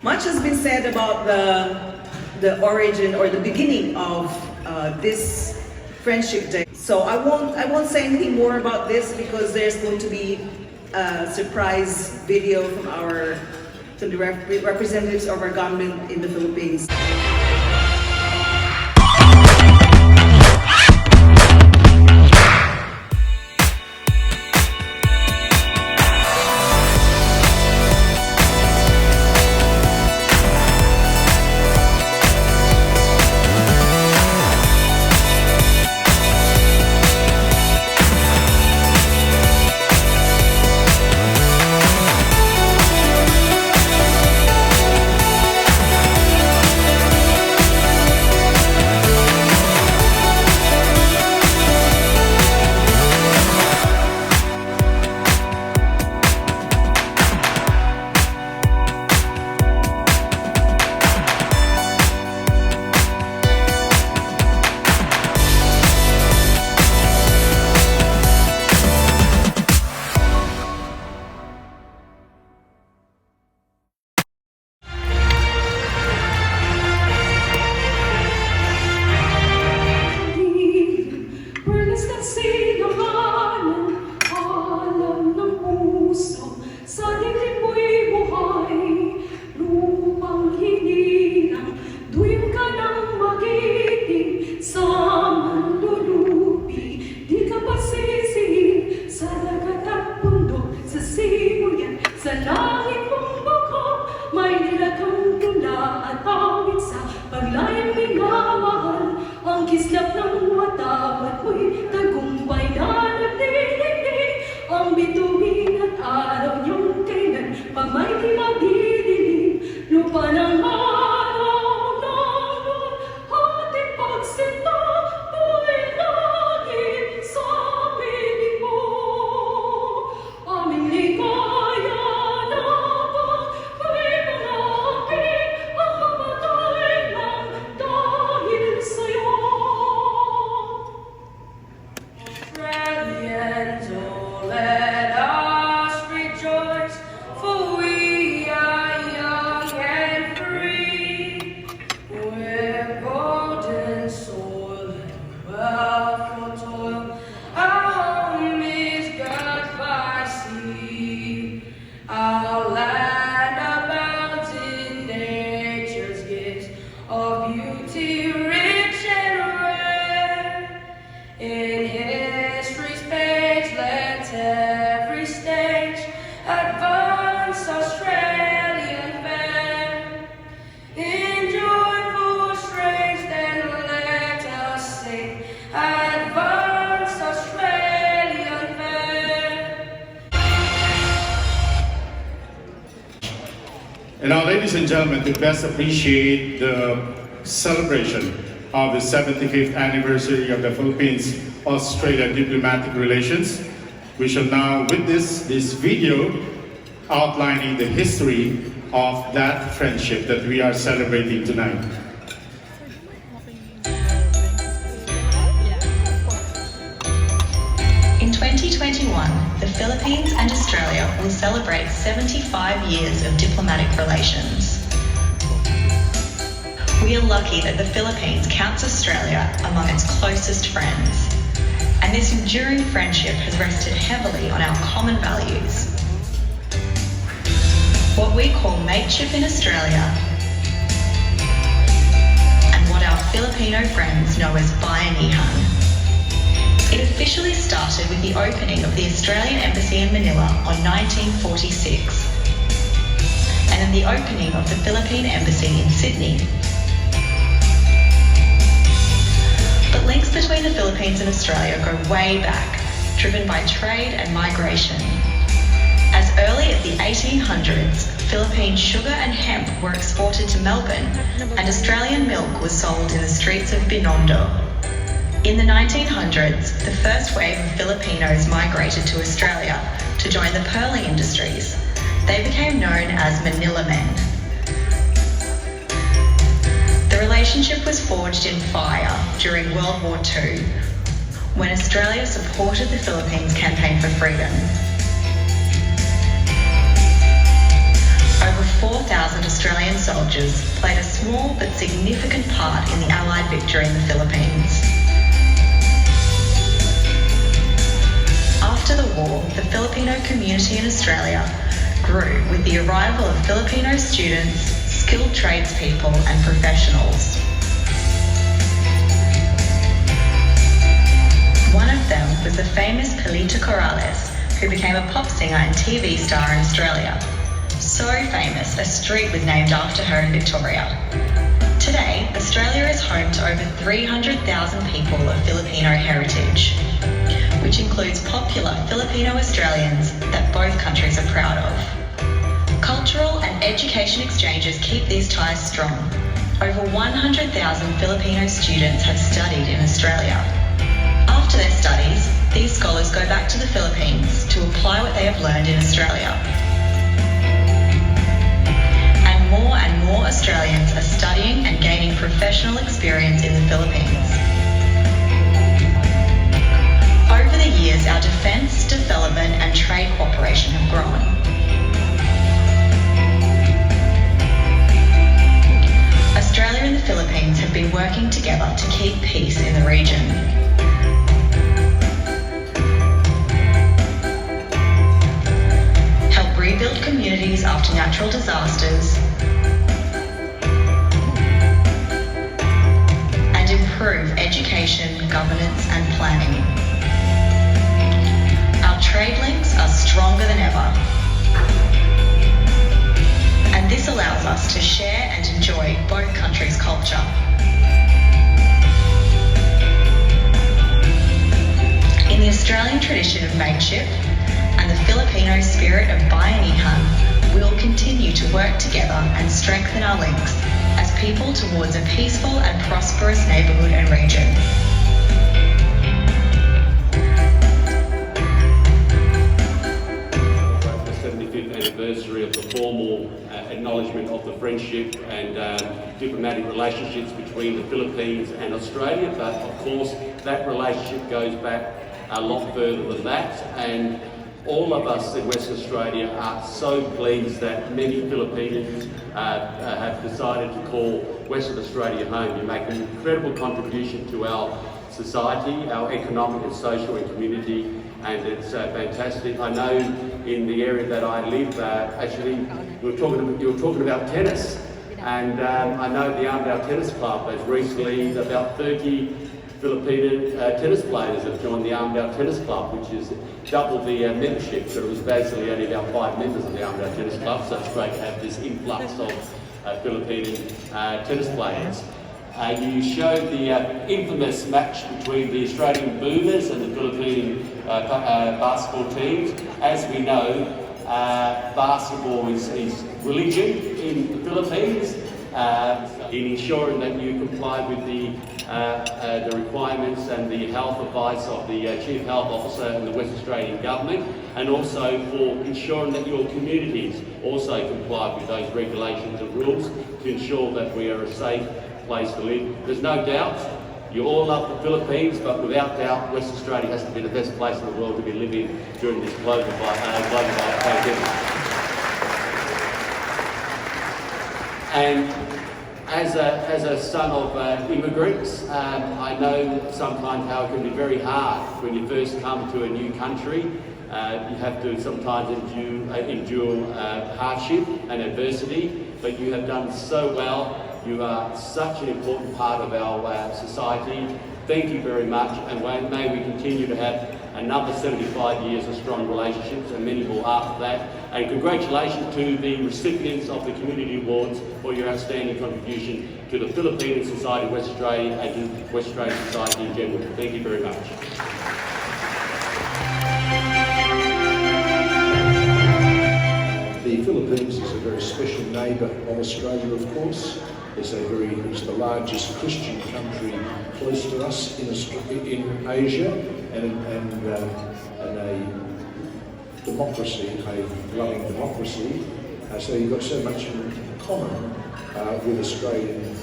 Much has been said about the origin or the beginning of this Friendship Day. So I won't say anything more about this because there's going to be a surprise video from the representatives of our government in the Philippines. And now, ladies and gentlemen, to best appreciate the celebration of the 75th anniversary of the Philippines-Australia diplomatic relations, we shall now witness this video outlining the history of that friendship that we are celebrating tonight. In 2021, the Philippines and Australia will celebrate 75 years of diplomatic relations. We are lucky that the Philippines counts Australia among its closest friends, and this enduring friendship has rested heavily on our common values. What we call mateship in Australia, and what our Filipino friends know as bayanihan. It officially started with the opening of the Australian Embassy in Manila on 1946, and then the opening of the Philippine Embassy in Sydney. But links between the Philippines and Australia go way back, driven by trade and migration. As early as the 1800s, Philippine sugar and hemp were exported to Melbourne, and Australian milk was sold in the streets of Binondo. In the 1900s, the first wave of Filipinos migrated to Australia to join the pearling industries. They became known as Manila Men. The relationship was forged in fire during World War II, when Australia supported the Philippines' campaign for freedom. Over over 4,000 Australian soldiers played a small but significant part in the Allied victory in the Philippines. After the war, the Filipino community in Australia grew with the arrival of Filipino students, skilled tradespeople and professionals. One of them was the famous Pilito Corrales, who became a pop singer and TV star in Australia. So famous, a street was named after her in Victoria. Today, Australia is home to over 300,000 people of Filipino heritage, which includes popular Filipino Australians that both countries are proud of. Cultural and education exchanges keep these ties strong. Over 100,000 Filipino students have studied in Australia. After their studies, these scholars go back to the Philippines to apply what they have learned in Australia. And more Australians are studying and gaining professional experience in the Philippines. Over the years, our defence, development and trade cooperation have grown. Australia and the Philippines have been working together to keep peace in the region. Help rebuild communities after natural disasters, and improve education, governance and planning. Our trade links are stronger than ever, and this allows us to share and enjoy both countries' culture. In the Australian tradition of mateship and the Filipino spirit of bayanihan, we will continue to work together and strengthen our links as people towards a peaceful and prosperous neighbourhood and region. The 75th anniversary of the formal acknowledgement of the friendship and diplomatic relationships between the Philippines and Australia, but of course that relationship goes back a lot further than that, and all of us in Western Australia are so pleased that many Filipinos have decided to call Western Australia home. You make an incredible contribution to our society, our economic and social and community, and it's fantastic. I know in the area that I live, actually you were talking about tennis, and I know the Armdale Tennis Club has recently about 30 Filipino tennis players have joined the Armdale Tennis Club, which is double the membership, but it was basically only about 5 members of the Armdale Tennis Club, so it's great to have this influx of Filipino tennis players. You showed the infamous match between the Australian Boomers and the Philippine basketball teams. As we know, basketball is religion in the Philippines, in ensuring that you comply with the requirements and the health advice of the Chief Health Officer in the West Australian Government, and also for ensuring that your communities also comply with those regulations and rules to ensure that we are a safe place to live. There's no doubt you all love the Philippines, but without doubt West Australia has to be the best place in the world to be living during this global pandemic. And as a son of immigrants, I know sometimes how it can be very hard when you first come to a new country. You have to sometimes endure hardship and adversity, but you have done so well. You are such an important part of our society. Thank you very much, and may we continue to have another 75 years of strong relationships and many more after that. And congratulations to the recipients of the Community Awards for your outstanding contribution to the Filipino Society of West Australia and to West Australian society in general. Thank you very much. The Philippines is a very special neighbour of Australia, of course. It's the largest Christian country close to us in Asia, and a democracy, a growing democracy. So you've got so much in common with Australian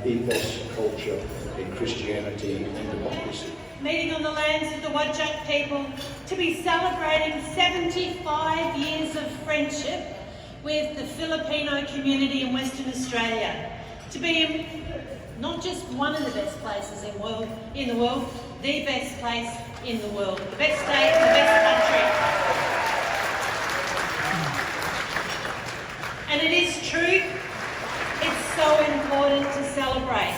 ethos, culture, and Christianity and democracy. Meeting on the lands of the Whadjuk people to be celebrating 75 years of friendship with the Filipino community in Western Australia to be not just one of the best places in the world, the best place in the world, the best state, the best country. And it is true, it's so important to celebrate.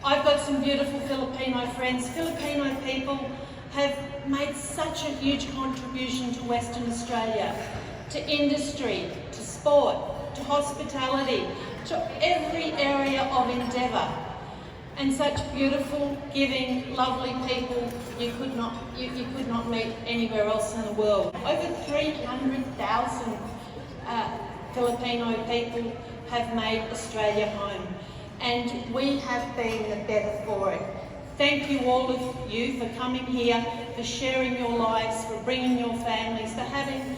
I've got some beautiful Filipino friends. Filipino people have made such a huge contribution to Western Australia, to industry, to sport, to hospitality, to every area of endeavour. And such beautiful, giving, lovely people you could not meet anywhere else in the world. Over 300,000 Filipino people have made Australia home, and we have been the better for it. Thank you, all of you, for coming here, for sharing your lives, for bringing your families, for having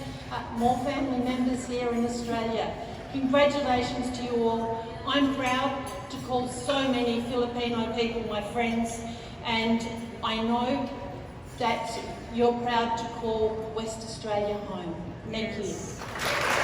more family members here in Australia. Congratulations to you all. I'm proud to call so many Filipino people my friends, and I know that you're proud to call West Australia home. Thank you.